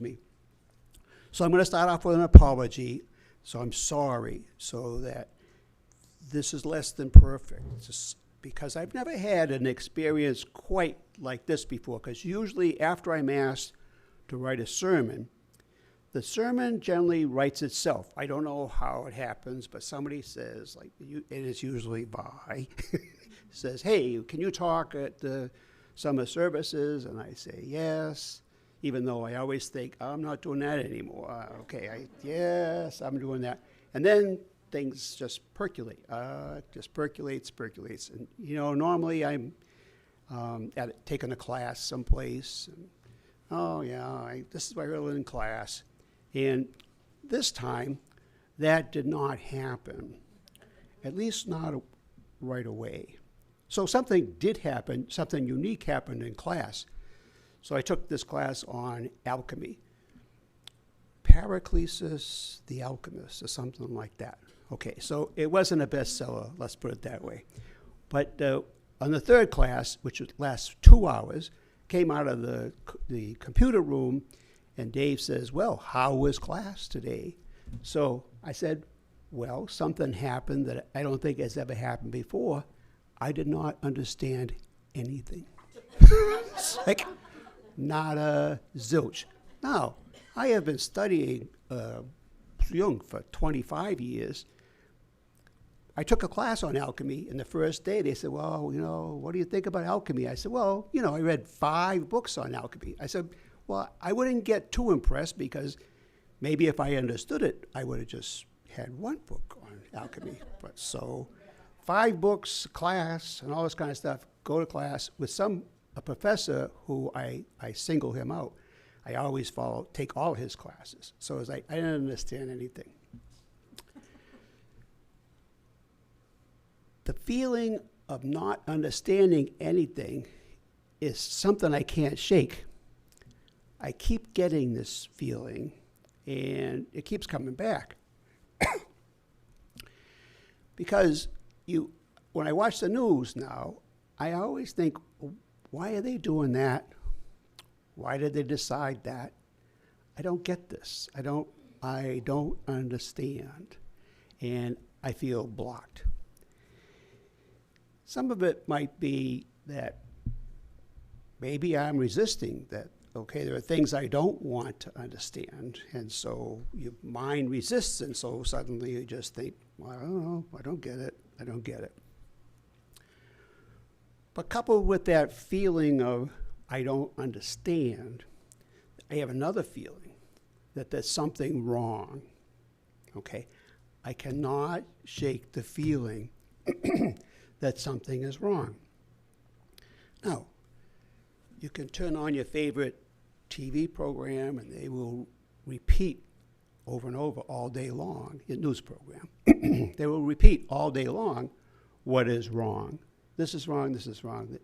me. So I'm going to start off with an apology. So I'm sorry, so that this is less than perfect. Just because I've never had an experience quite like this before, because usually after I'm asked to write a sermon, the sermon generally writes itself. I don't know how it happens, but somebody says, like, and it's usually by, says, hey, can you talk at some of the services? And I say, yes, even though I always think, I'm not doing that anymore. Yes, I'm doing that. And then things just percolate, just percolates. And, normally I'm taking a class someplace. And, this is what I learned in class. And this time, that did not happen, at least not right away. So something did happen, something unique happened in class. So I took this class on alchemy. Paraclesis, the Alchemist, or something like that. Okay, so it wasn't a bestseller, let's put it that way. But on the third class, which would last 2 hours, came out of the computer room, and Dave says, well, how was class today? So I said, well, something happened that I don't think has ever happened before. I did not understand anything. It's like, not a zilch. Now, I have been studying Jung for 25 years. I took a class on alchemy, and the first day they said, well, what do you think about alchemy? I said, well, I read 5 books on alchemy. I said, well, I wouldn't get too impressed because maybe if I understood it, I would have just had 1 book on alchemy. But so 5 books, class, and all this kind of stuff, go to class with a professor who I single him out. I always take all his classes. So it's like, I didn't understand anything. The feeling of not understanding anything is something I can't shake. I keep getting this feeling, and it keeps coming back. Because when I watch the news now, I always think, why are they doing that? Why did they decide that? I don't get this. I don't understand. And I feel blocked. Some of it might be that maybe I'm resisting that, okay, there are things I don't want to understand, and so your mind resists, and so suddenly you just think, well, I don't know, I don't get it. But coupled with that feeling of I don't understand, I have another feeling that there's something wrong, okay? I cannot shake the feeling that something is wrong. Now, you can turn on your favorite TV program and they will repeat over and over all day long, your news program. They will repeat all day long what is wrong. This is wrong, this is wrong.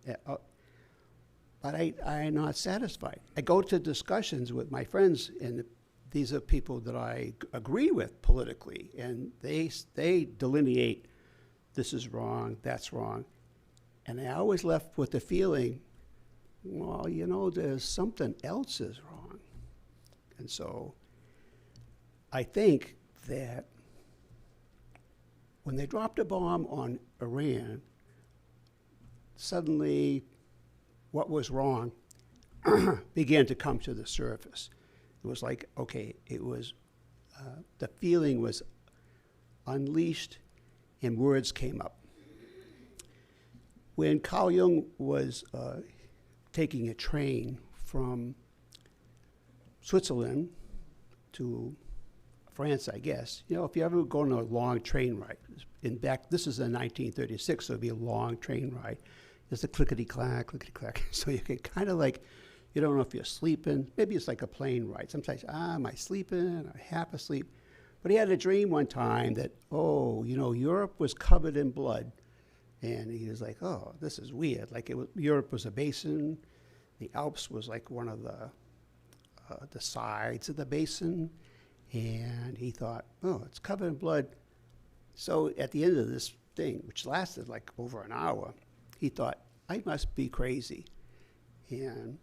But I am not satisfied. I go to discussions with my friends, and these are people that I agree with politically, and they delineate this is wrong, that's wrong. And I always left with the feeling, well, there's something else is wrong. And so I think that when they dropped a bomb on Iran, suddenly what was wrong began to come to the surface. It was like, okay, it was, the feeling was unleashed and words came up. When Carl Jung was taking a train from Switzerland to France, I guess, if you ever go on a long train ride, this is in 1936, so it'd be a long train ride. It's a clickety-clack. So you can kind of like, you don't know if you're sleeping. Maybe it's like a plane ride. Sometimes, am I sleeping? Am I half asleep? But he had a dream one time that, Europe was covered in blood. And he was like, oh, this is weird. Like Europe was a basin. The Alps was like one of the sides of the basin. And he thought, oh, it's covered in blood. So at the end of this thing, which lasted like over an hour, he thought, I must be crazy. And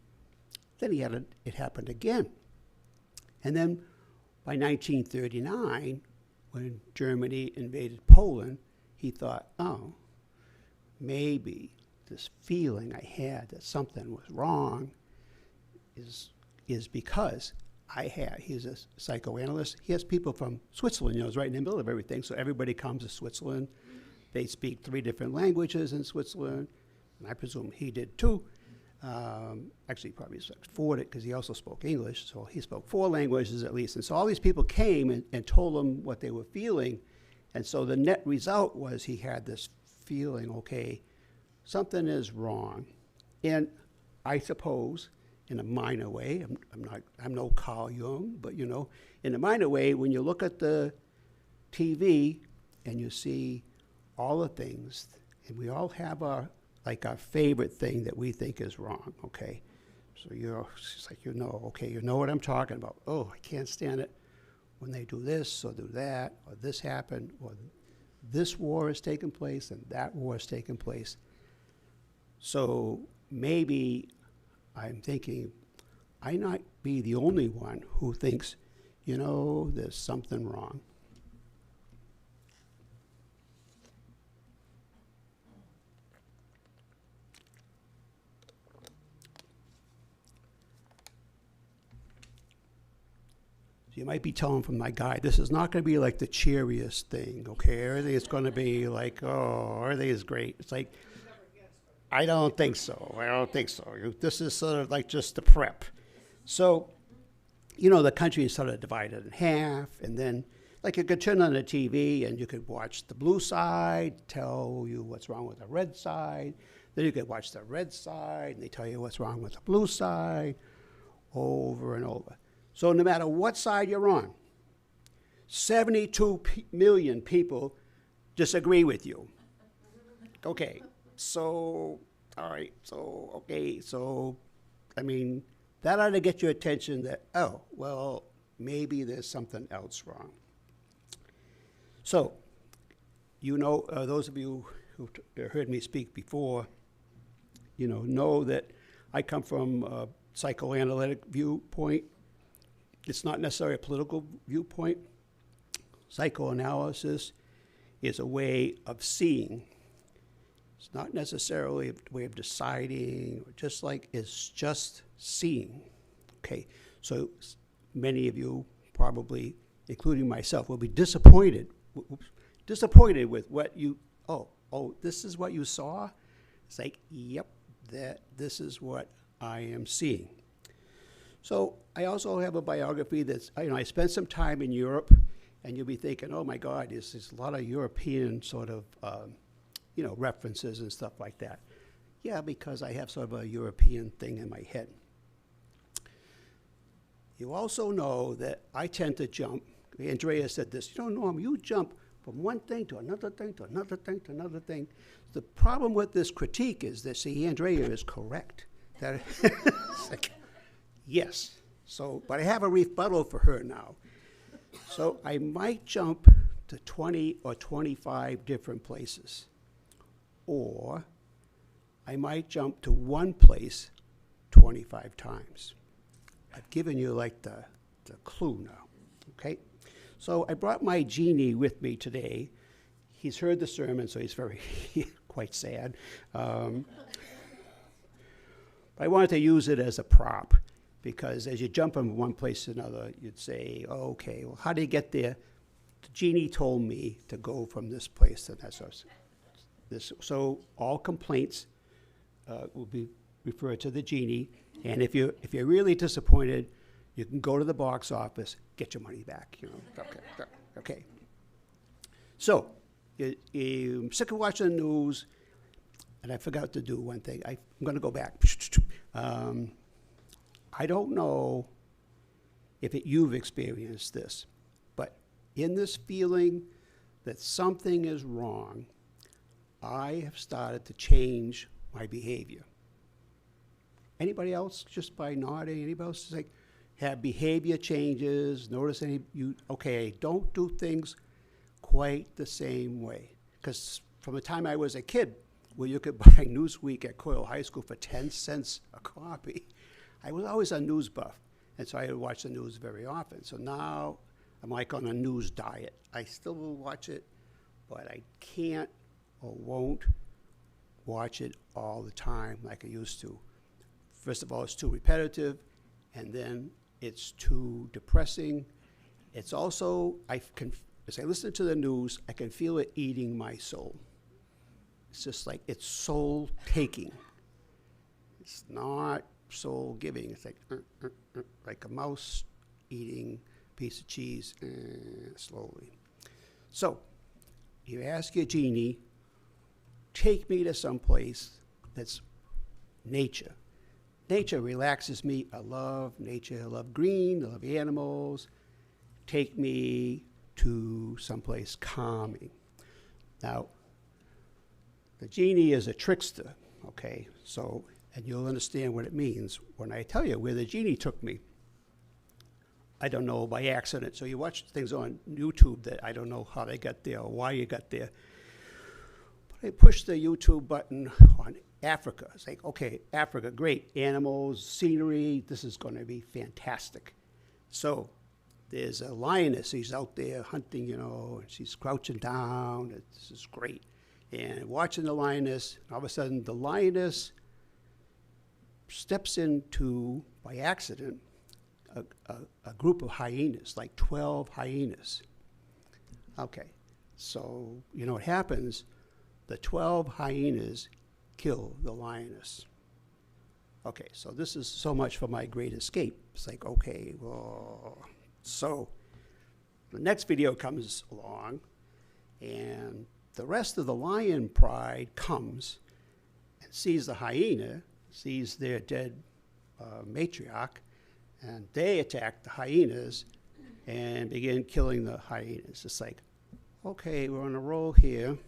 then it happened again. And then by 1939, when Germany invaded Poland, he thought, oh, maybe this feeling I had that something was wrong is because he's a psychoanalyst. He has people from Switzerland, it's right in the middle of everything. So everybody comes to Switzerland. They speak 3 different languages in Switzerland, and I presume he did too. Actually, probably 4 because he also spoke English, so he spoke 4 languages at least. And so all these people came and told him what they were feeling. And so the net result was he had this feeling, okay, something is wrong. And I suppose, in a minor way, I'm no Carl Jung, but in a minor way, when you look at the TV and you see all the things, and we all have our favorite thing that we think is wrong, okay? So it's like, okay, you know what I'm talking about. Oh, I can't stand it when they do this or do that, or this happened, or this war has taken place and that war has taken place. So maybe I'm thinking I might be the only one who thinks, there's something wrong. So you might be telling from my guide, this is not going to be like the cheeriest thing, okay? Everything is going to be like, oh, everything is great. It's like, I don't think so. This is sort of like just the prep. So, the country is sort of divided in half, and then, like, you could turn on the TV and you could watch the blue side, tell you what's wrong with the red side. Then you could watch the red side, and they tell you what's wrong with the blue side, over and over. So no matter what side you're on, 72 million people disagree with you. Okay, so, all right, so, okay, so, that ought to get your attention that, oh, well, maybe there's something else wrong. So, those of you who heard me speak before, know that I come from a psychoanalytic viewpoint. It's not necessarily a political viewpoint. Psychoanalysis is a way of seeing. It's not necessarily a way of deciding, it's just seeing. Okay, so many of you, probably, including myself, will be disappointed with what you, this is what you saw? It's like, yep, this is what I am seeing. So I also have a biography that's, I spent some time in Europe, and you'll be thinking, oh my God, there's a lot of European sort of, references and stuff like that. Yeah, because I have sort of a European thing in my head. You also know that I tend to jump. Andrea said this, Norm, you jump from one thing to another thing to another thing to another thing. The problem with this critique is that, Andrea is correct. That yes. So, but I have a rebuttal for her now. So I might jump to 20 or 25 different places. Or I might jump to one place 25 times. I've given you like the clue now, okay? So I brought my genie with me today. He's heard the sermon, so he's very quite sad. But I wanted to use it as a prop, because as you jump from one place to another, you'd say, oh, okay, well, how did you get there? The genie told me to go from this place to that source. So all complaints will be referred to the genie, and if you're really disappointed, you can go to the box office, get your money back. Okay. So you're sick of watching the news, and I forgot to do one thing. I'm going to go back. I don't know if you've experienced this, but in this feeling that something is wrong, I have started to change my behavior. Anybody else, just by nodding, anybody else like have behavior changes, notice don't do things quite the same way. Because from the time I was a kid, where you could buy Newsweek at Coyle High School for 10 cents a copy, I was always a news buff. And so I watch the news very often. So now I'm like on a news diet. I still will watch it, but I can't or won't watch it all the time like I used to. First of all, it's too repetitive, and then it's too depressing. It's also, as I listen to the news, I can feel it eating my soul. It's just like it's soul taking. It's not soul giving. It's like a mouse eating a piece of cheese slowly. So you ask your genie, take me to some place that's nature. Nature relaxes me. I love nature. I love green. I love animals. Take me to someplace calming. Now, the genie is a trickster, okay? So, and you'll understand what it means when I tell you where the genie took me. I don't know, by accident. So you watch things on YouTube that I don't know how they got there or why you got there. But I pushed the YouTube button on Africa. It's like, okay, Africa, great. Animals, scenery, this is going to be fantastic. So there's a lioness. She's out there hunting, you know, and she's crouching down. This is great. And watching the lioness, all of a sudden the lioness steps into, by accident, a group of hyenas, like 12 hyenas. Okay, so you know what happens? The 12 hyenas kill the lioness. Okay, so this is so much for my great escape. It's like, okay, well, so the next video comes along, and the rest of the lion pride comes and sees the hyena, sees their dead matriarch, and they attack the hyenas and begin killing the hyenas. It's like, okay, we're on a roll here.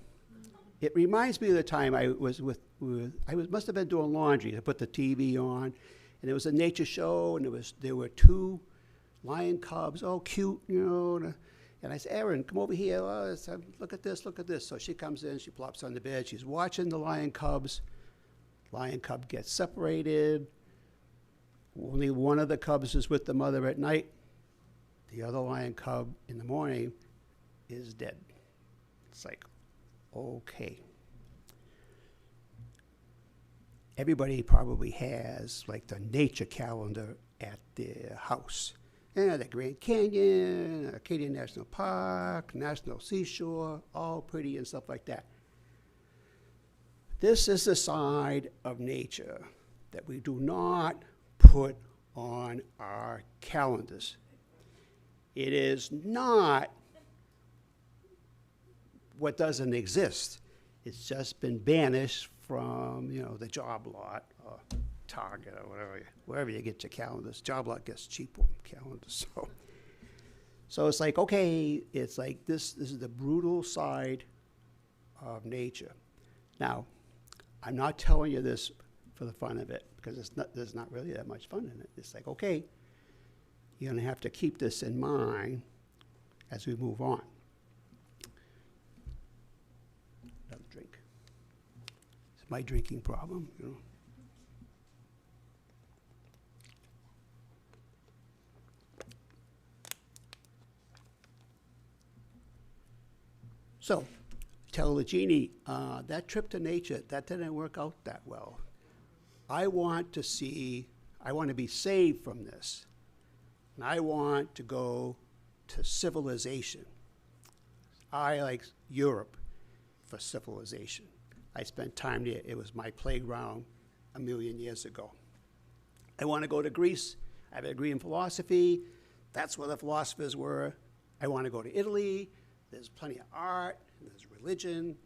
It reminds me of the time I was must have been doing laundry. I put the TV on, and it was a nature show, and there were two lion cubs, all cute, you know. And I said, Erin, come over here. Oh, look at this, look at this. So she comes in, she plops on the bed. She's watching the lion cubs. Lion cub gets separated. Only one of the cubs is with the mother at night. The other lion cub in the morning is dead. It's like, okay. Everybody probably has like the nature calendar at their house. And the Grand Canyon, Acadia National Park, National Seashore, all pretty and stuff like that. This is the side of nature that we do not put on our calendars. It is not what doesn't exist. It's just been banished from, you know, the job lot or Target or whatever, wherever you get your calendars. Job lot gets cheap on calendars. So it's like, okay, it's like this is the brutal side of nature. Now, I'm not telling you this for the fun of it, because there's not really that much fun in it. It's like, okay, you're going to have to keep this in mind as we move on. Another drink. It's my drinking problem, you know. So, tell the genie, that trip to nature, that didn't work out that well. I want to be saved from this. And I want to go to civilization. I like Europe for civilization. I spent time there. It was my playground a million years ago. I want to go to Greece. I have a degree in philosophy. That's where the philosophers were. I want to go to Italy. There's plenty of art. There's religion.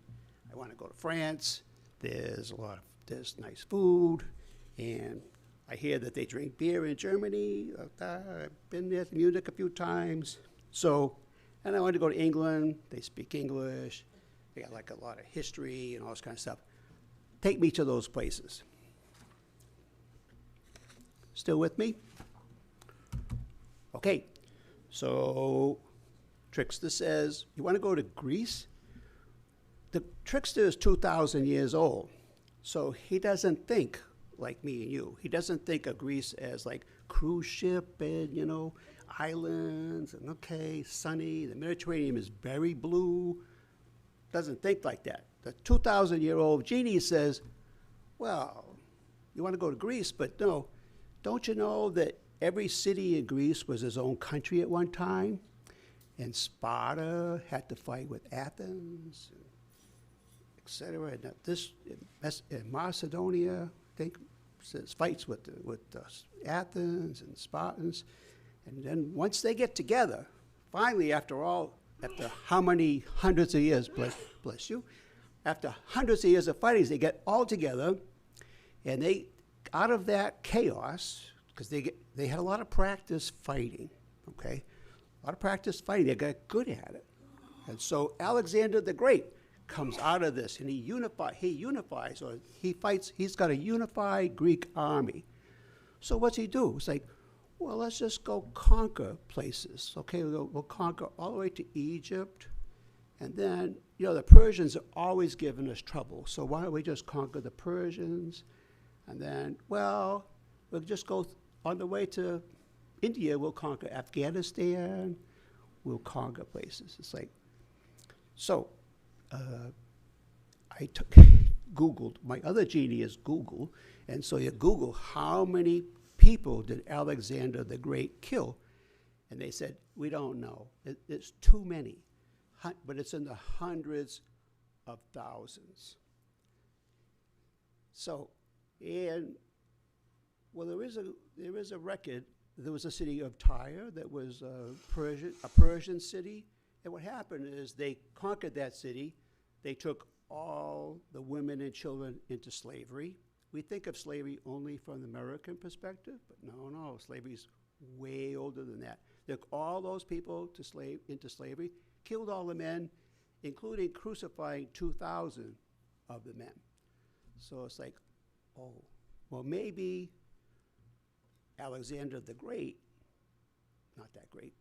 I want to go to France. There's nice food. And I hear that they drink beer in Germany. I've been there to Munich a few times. So, and I want to go to England. They speak English. They got like a lot of history and all this kind of stuff. Take me to those places. Still with me? Okay, so Trickster says, you want to go to Greece? The Trickster is 2,000 years old, so he doesn't think like me and you. He doesn't think of Greece as like cruise ship and, islands, and okay, sunny. The Mediterranean is very blue. Doesn't think like that. The 2,000-year-old genie says, well, you want to go to Greece, but no, don't you know that every city in Greece was its own country at one time? And Sparta had to fight with Athens, et cetera. And Macedonia, I think, says fights with Athens and Spartans. And then once they get together, finally, after how many hundreds of years, bless you, after hundreds of years of fighting, they get all together, and they, out of that chaos, because they had a lot of practice fighting, okay? A lot of practice fighting. They got good at it. And so Alexander the Great comes out of this, and he unifies, or he fights. He's got a unified Greek army. So what's he do? It's like, well, let's just go conquer places. Okay, we'll conquer all the way to Egypt, and then, the Persians are always giving us trouble. So why don't we just conquer the Persians? And then, we'll just go on the way to India. We'll conquer Afghanistan. We'll conquer places. It's like, so I Googled. My other genie is Google, and so you Google how many people did Alexander the Great kill, and they said we don't know. It's too many, but it's in the hundreds of thousands. So, there is a record. There was a city of Tyre that was a Persian city, and what happened is they conquered that city. They took all the women and children into slavery. We think of slavery only from the American perspective, but no, slavery's way older than that. They took all those people into slavery, killed all the men, including crucifying 2,000 of the men. So it's like, oh, well, maybe Alexander the Great, not that great.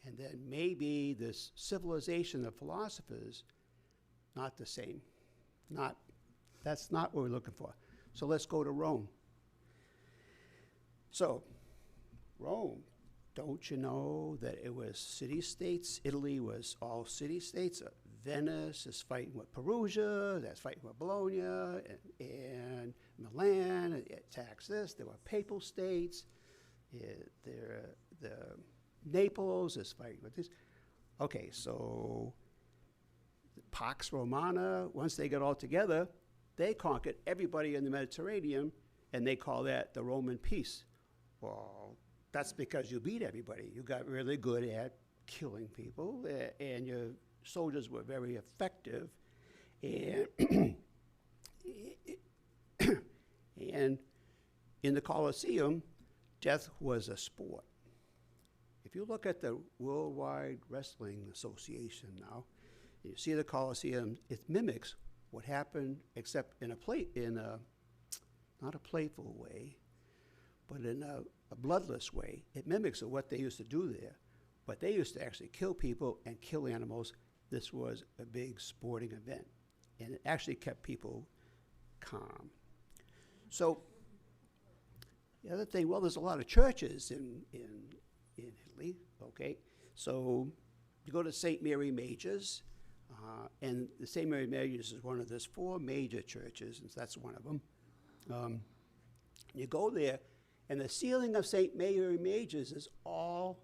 And then maybe this civilization of philosophers, not the same. That's not what we're looking for. So let's go to Rome. So, Rome, don't you know that it was city-states? Italy was all city-states. Venice is fighting with Perugia, that's fighting with Bologna, and Milan attacks this. There were papal states. The Naples is fighting with this. Okay, so the Pax Romana, once they got all together, they conquered everybody in the Mediterranean, and they call that the Roman peace. Well, that's because you beat everybody. You got really good at killing people, and your soldiers were very effective. And, and in the Colosseum, death was a sport. If you look at the Worldwide Wrestling Association now, you see the Colosseum, it mimics what happened, except in not a playful way, but in a bloodless way. It mimics what they used to do there, but they used to actually kill people and kill animals. This was a big sporting event, and it actually kept people calm. So the other thing, well, there's a lot of churches in Italy, okay? So you go to St. Mary Major's, and the St. Mary Major's is one of those 4 major churches, and that's one of them. You go there, and the ceiling of St. Mary Major's is all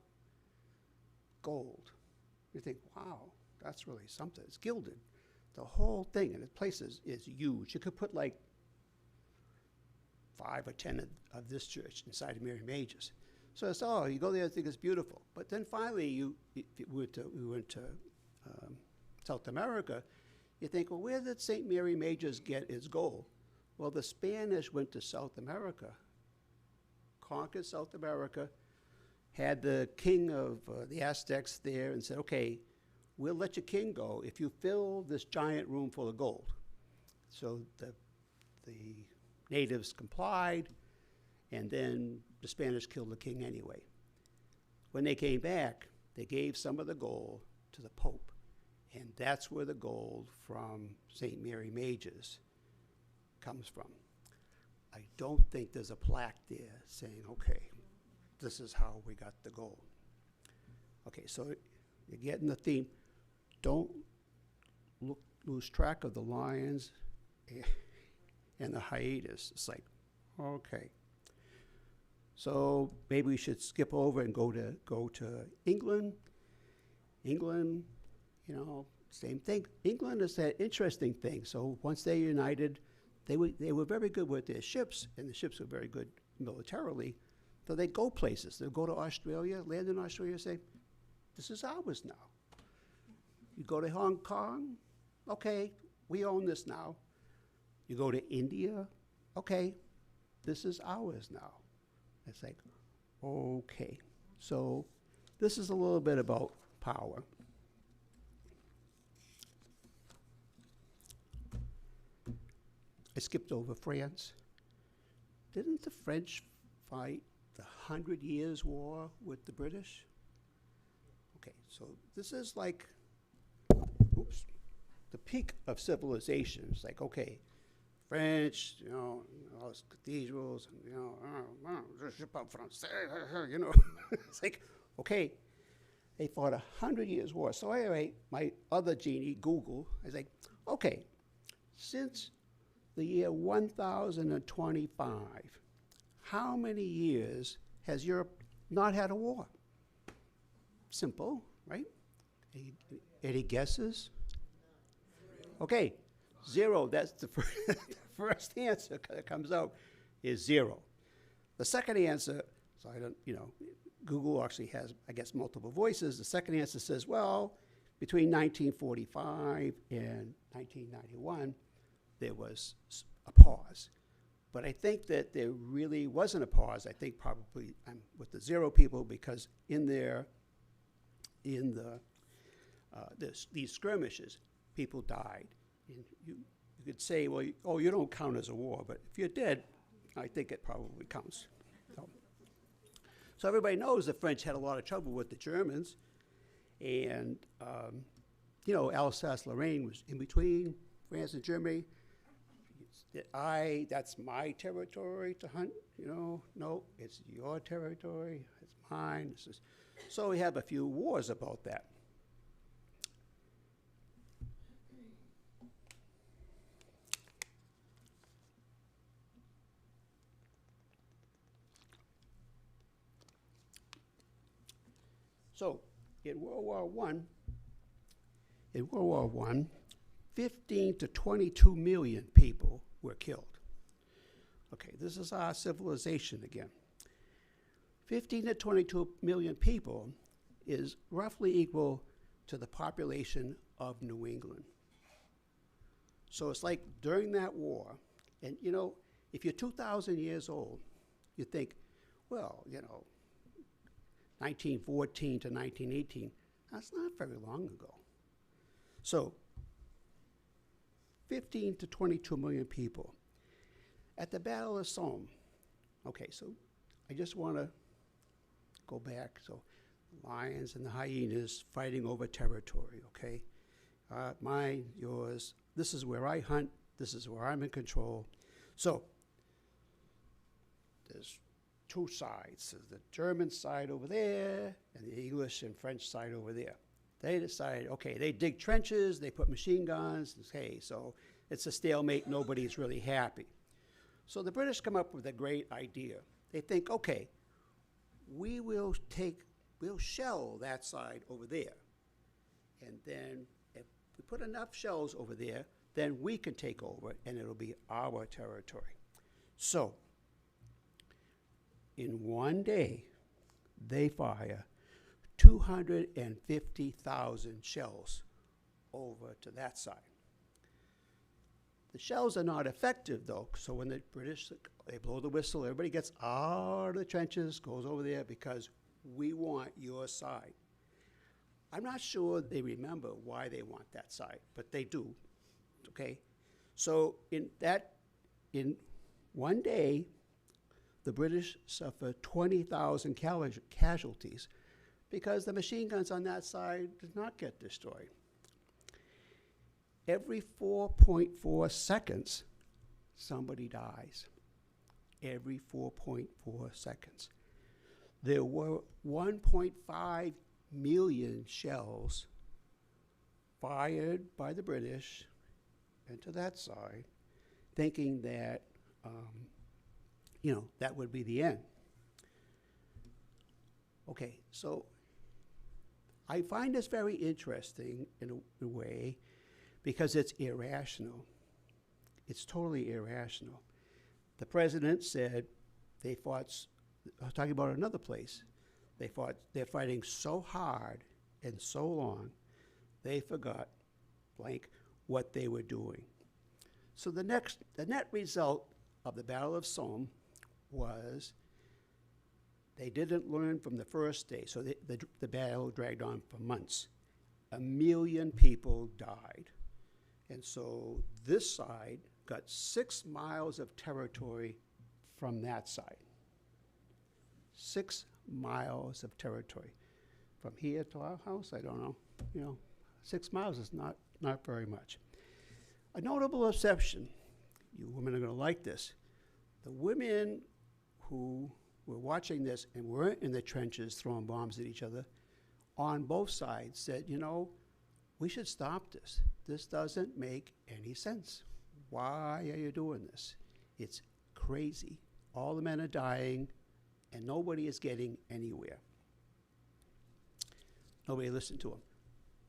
gold. You think, wow, that's really something. It's gilded. The whole thing, and the place is huge. You could put like 5 or 10 of this church inside of Mary Major's. So it's, you go there and think it's beautiful. But then finally, we went to South America. You think, well, where did St. Mary Major's get its gold? Well, the Spanish went to South America, conquered South America, had the king of the Aztecs there and said, okay, we'll let your king go if you fill this giant room full of gold. So the natives complied, and then the Spanish killed the king anyway. When they came back, they gave some of the gold to the Pope, and that's where the gold from St. Mary Major's comes from. I don't think there's a plaque there saying, okay, this is how we got the gold. Okay, so you're getting the theme. Don't lose track of the lions and the hyenas. It's like, okay. So maybe we should skip over and go to England. England, same thing. England is that interesting thing. So once they united, they were very good with their ships, and the ships were very good militarily. So they'd go places. They'd go to Australia, land in Australia, say, this is ours now. You go to Hong Kong, okay, we own this now. You go to India, okay, this is ours now. It's like, okay. So this is a little bit about power. I skipped over France. Didn't the French fight the 100 Years' War with the British? Okay, so this is like, oops, the peak of civilization. It's like, okay, French, all those cathedrals, and, it's like, okay, they fought 100 Years' War. So anyway, my other genie, Google, is like, okay, since the year 1025, how many years has Europe not had a war? Simple, right? Any guesses? Okay, 0. That's the first answer that comes out is 0. The second answer, so I don't, Google actually has, I guess, multiple voices. The second answer says, well, between 1945 and 1991, there was a pause. But I think that there really wasn't a pause. I think probably I'm with the 0 people, because these skirmishes, people died. And you could say, well, you don't count as a war, but if you're dead, I think it probably counts. So everybody knows the French had a lot of trouble with the Germans, and Alsace-Lorraine was in between France and Germany. That's my territory to hunt. No, it's your territory. It's mine. So we have a few wars about that. So in World War I, 15 to 22 million people were killed. Okay, this is our civilization again. 15 to 22 million people is roughly equal to the population of New England. So it's like during that war, and if you're 2,000 years old, you think, well, 1914 to 1918, that's not very long ago. So 15 to 22 million people. At the Battle of Somme, okay, so I just want to go back. So lions and the hyenas fighting over territory, okay? Mine, yours, this is where I hunt, this is where I'm in control. So there's 2 sides. There's the German side over there and the English and French side over there. They decide, okay, they dig trenches, they put machine guns, okay, so it's a stalemate, nobody's really happy. So the British come up with a great idea. They think, okay, we'll shell that side over there. And then if we put enough shells over there, then we can take over and it'll be our territory. So in one day, they fire 250,000 shells over to that side. The shells are not effective, though, so when the British, they blow the whistle, everybody gets out of the trenches, goes over there, because we want your side. I'm not sure they remember why they want that side, but they do, okay? So in one day, the British suffer 20,000 casualties because the machine guns on that side did not get destroyed. Every 4.4 seconds, somebody dies. every 4.4 seconds. There were 1.5 million shells fired by the British into that side, thinking that, that would be the end. Okay, so I find this very interesting in a way because it's irrational. It's totally irrational. The president said they fought, I was talking about another place, they're fighting so hard and so long, they forgot, blank, what they were doing. So the net result of the Battle of Somme was they didn't learn from the first day, so the battle dragged on for months. 1 million people died. And so this side got 6 miles of territory from that side. 6 miles of territory. From here to our house, I don't know. 6 miles is not very much. A notable exception, you women are going to like this. The women who were watching this and weren't in the trenches throwing bombs at each other on both sides said, we should stop this. This doesn't make any sense. Why are you doing this? It's crazy. All the men are dying and nobody is getting anywhere. Nobody listened to them.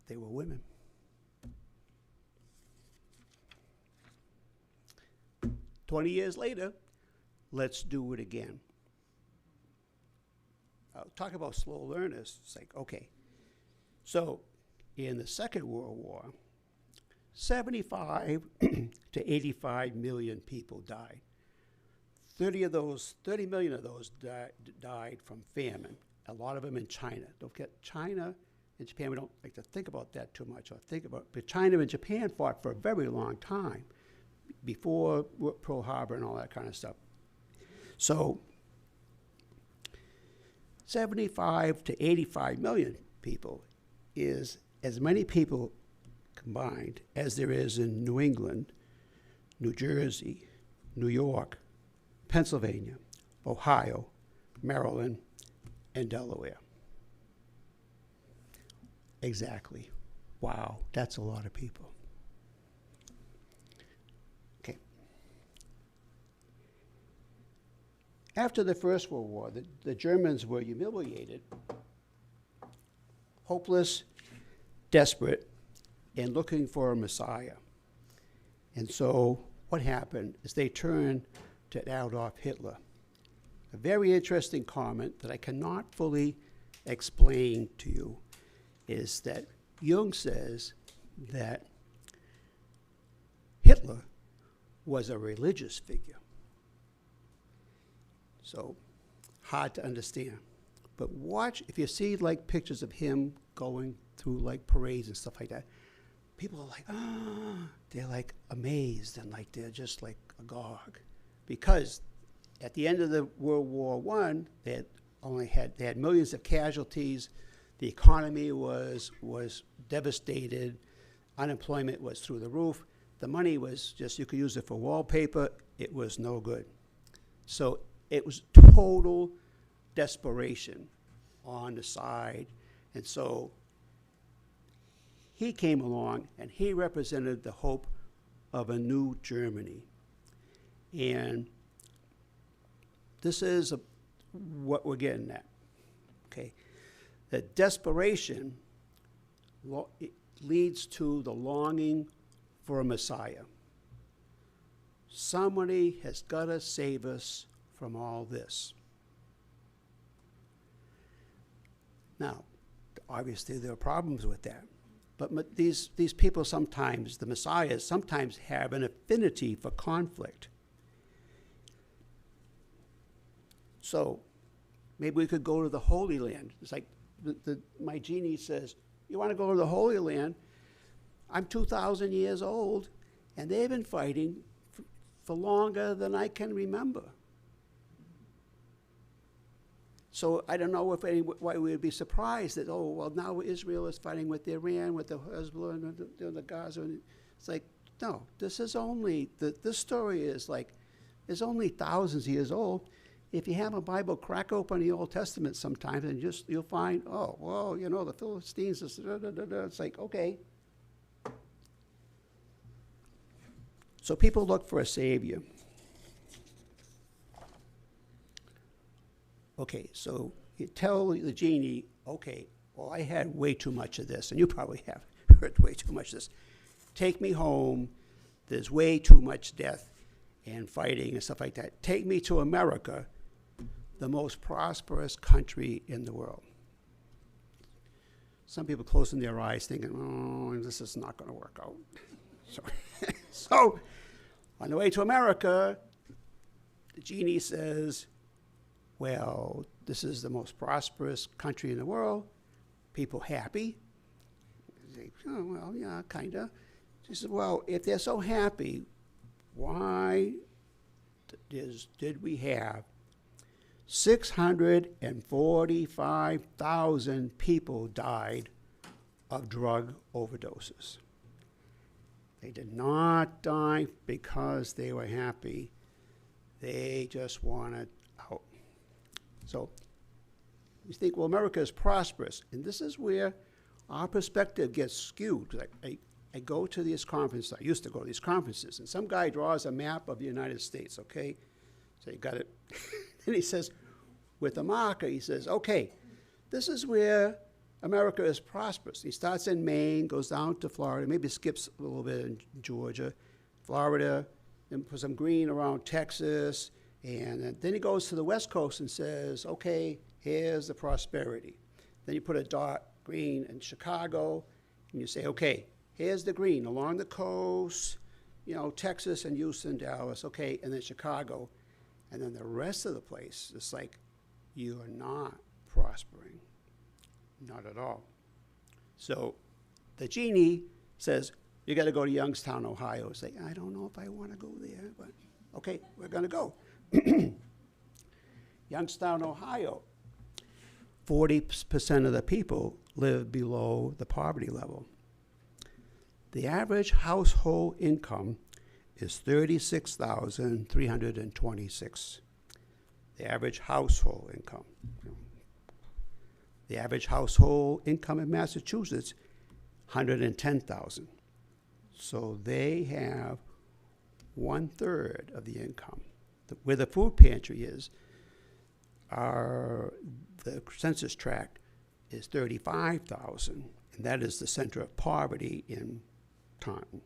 They were women. 20 years later, let's do it again. Talk about slow learners. It's like, okay. So in the Second World War, 75 to 85 million people died. 30 million of those died from famine. A lot of them in China. Don't forget, China and Japan, we don't like to think about that too much, but China and Japan fought for a very long time before Pearl Harbor and all that kind of stuff. So 75 to 85 million people is as many people combined as there is in New England, New Jersey, New York, Pennsylvania, Ohio, Maryland, and Delaware. Exactly. Wow, that's a lot of people. Okay. After the First World War, the Germans were humiliated, hopeless, desperate, and looking for a Messiah. And so what happened is they turned to Adolf Hitler. A very interesting comment that I cannot fully explain to you is that Jung says that Hitler was a religious figure. So hard to understand. But watch, if you see like pictures of him going through like parades and stuff like that, people are like, they're like amazed and like they're just like agog. Because at the end of the World War I, they had millions of casualties. The economy was devastated. Unemployment was through the roof. The money was just, you could use it for wallpaper. It was no good. So it was total desperation on the side. And so he came along and he represented the hope of a new Germany. And this is what we're getting at, okay? The desperation leads to the longing for a Messiah. Somebody has got to save us from all this. Now, obviously there are problems with that. But these people sometimes, the Messiahs, sometimes have an affinity for conflict. So maybe we could go to the Holy Land. It's like my genie says, you want to go to the Holy Land? I'm 2,000 years old, and they've been fighting for longer than I can remember. So I don't know why we would be surprised that, now Israel is fighting with Iran, with the Hezbollah, and the Gaza. And it's like, no, this is only, this story is like is only thousands of years old. If you have a Bible, crack open the Old Testament sometimes, and you'll find, oh, well, the Philistines, it's like, okay. So people look for a savior. Okay, so you tell the genie, okay, well, I had way too much of this, and you probably have heard way too much of this. Take me home. There's way too much death and fighting and stuff like that. Take me to America, the most prosperous country in the world. Some people closing their eyes thinking, oh, this is not going to work out. So on the way to America, the genie says, well, this is the most prosperous country in the world. People happy. Say, oh, well, yeah, kind of. She says, well, if they're so happy, why did we have 645,000 people died of drug overdoses? They did not die because they were happy. They just wanted out. So you think, well, America is prosperous. And this is where our perspective gets skewed. I go to these conferences. I used to go to these conferences. And some guy draws a map of the United States, okay? So you got it. And he says, with a marker, he says, okay, this is where America is prosperous. He starts in Maine, goes down to Florida, maybe skips a little bit in Georgia, Florida, then put some green around Texas, and then he goes to the West Coast and says, okay, here's the prosperity. Then you put a dot green in Chicago, and you say, okay, here's the green along the coast, Texas and Houston, Dallas, okay, and then Chicago. And then the rest of the place, it's like, you are not prospering. Not at all. So the genie says, you got to go to Youngstown, Ohio. It's like, I don't know if I want to go there, but okay, we're going to go. Youngstown, Ohio, 40% of the people live below the poverty level. The average household income is $36,326. The average household income. The average household income in Massachusetts, $110,000. So they have 1/3 of the income. Where the food pantry is, the census tract is 35,000, and that is the center of poverty in Taunton.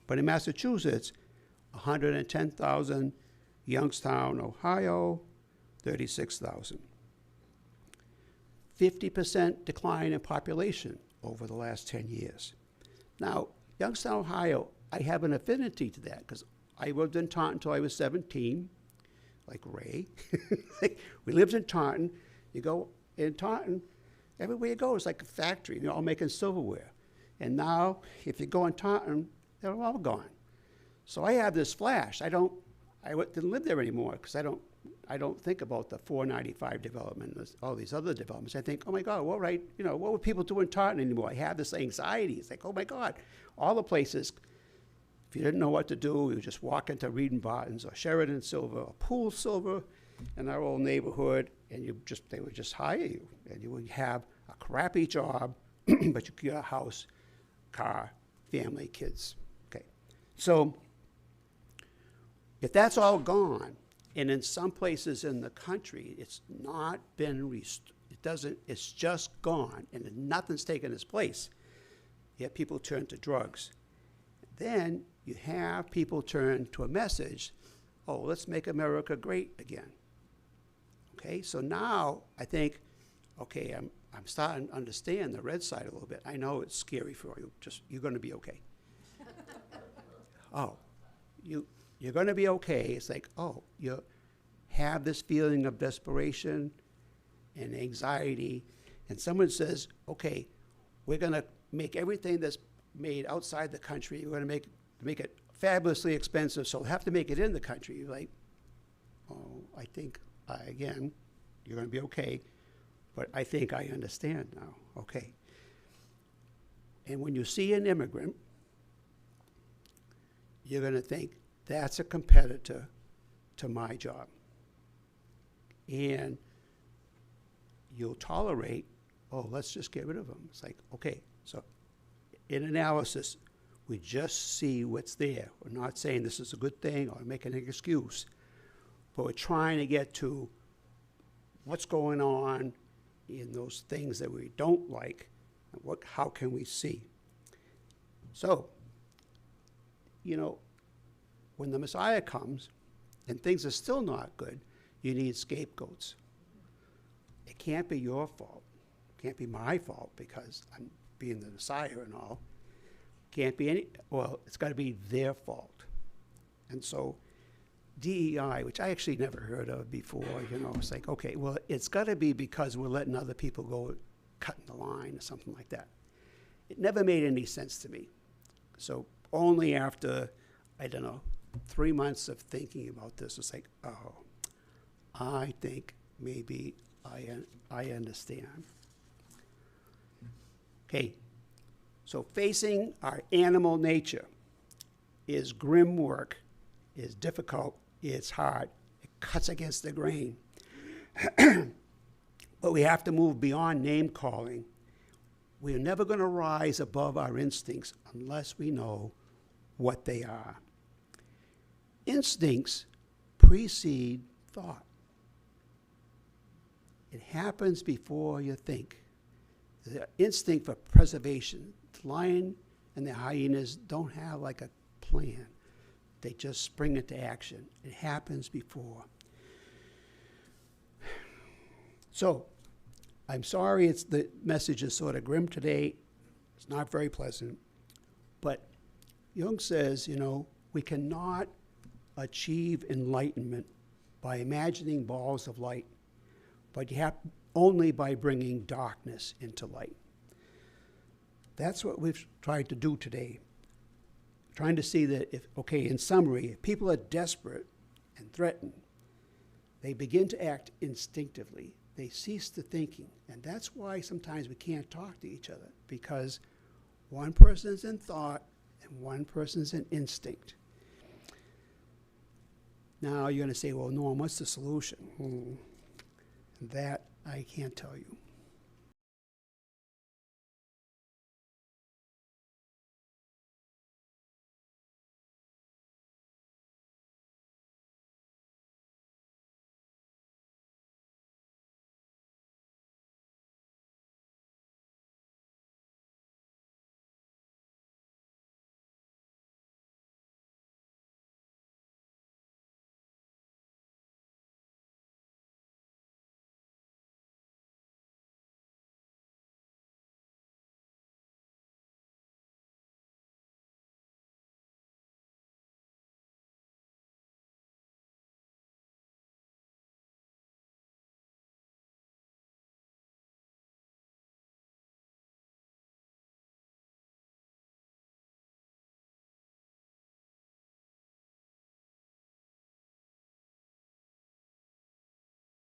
But in Massachusetts, 110,000, Youngstown, Ohio, 36,000. 50% decline in population over the last 10 years. Now, Youngstown, Ohio, I have an affinity to that because I lived in Taunton until I was 17, like Ray. We lived in Taunton. You go in Taunton, everywhere you go is like a factory. They're all making silverware. And now, if you go in Taunton, they're all gone. So I have this flash. I didn't live there anymore because I don't think about the 495 development and all these other developments. I think, oh my God, what would people do in Taunton anymore? I have this anxiety. It's like, oh my God, all the places, if you didn't know what to do, you just walk into Reed & Barton's or Sheridan Silver or Pool Silver in our old neighborhood, and they would just hire you. And you would have a crappy job, but you get a house, car, family, kids. Okay. So if that's all gone, and in some places in the country, it's not been it's just gone, and nothing's taken its place. Yet people turn to drugs. Then you have people turn to a message, oh, let's make America great again. Okay, so now I think, okay, I'm starting to understand the red side a little bit. I know it's scary for you, you're gonna be okay. Oh, you're gonna be okay. It's like, oh, you have this feeling of desperation and anxiety, and someone says, okay, we're gonna make everything that's made outside the country, we're gonna make it fabulously expensive, so we'll have to make it in the country. You're like, oh, I think, again, you're gonna be okay, but I think I understand now, okay. And when you see an immigrant, you're gonna think, that's a competitor to my job. And you'll tolerate, oh, let's just get rid of them. It's like, okay, so in analysis, we just see what's there. We're not saying this is a good thing or making an excuse, but we're trying to get to what's going on in those things that we don't like, and how can we see? So, when the Messiah comes and things are still not good, you need scapegoats. It can't be your fault. It can't be my fault because I'm being the Messiah and all. Can't be it's got to be their fault. And so DEI, which I actually never heard of before, it's like, okay, well, it's got to be because we're letting other people go cutting the line or something like that. It never made any sense to me. So only after, 3 months of thinking about this, it's like, oh, I think maybe I understand. Okay, so facing our animal nature is grim work, is difficult, it's hard, it cuts against the grain. But we have to move beyond name calling. We're never going to rise above our instincts unless we know what they are. Instincts precede thought. It happens before you think. The instinct for preservation. The lion and the hyenas don't have like a plan. They just spring into action. It happens before. So, I'm sorry the message is sort of grim today. It's not very pleasant. But Jung says, we cannot achieve enlightenment by imagining balls of light, but only by bringing darkness into light. That's what we've tried to do today. Trying to see that in summary, if people are desperate and threatened, they begin to act instinctively. They cease the thinking. And that's why sometimes we can't talk to each other, because one person's in thought and one person's in instinct. Now you're going to say, well, Norm, what's the solution? That I can't tell you.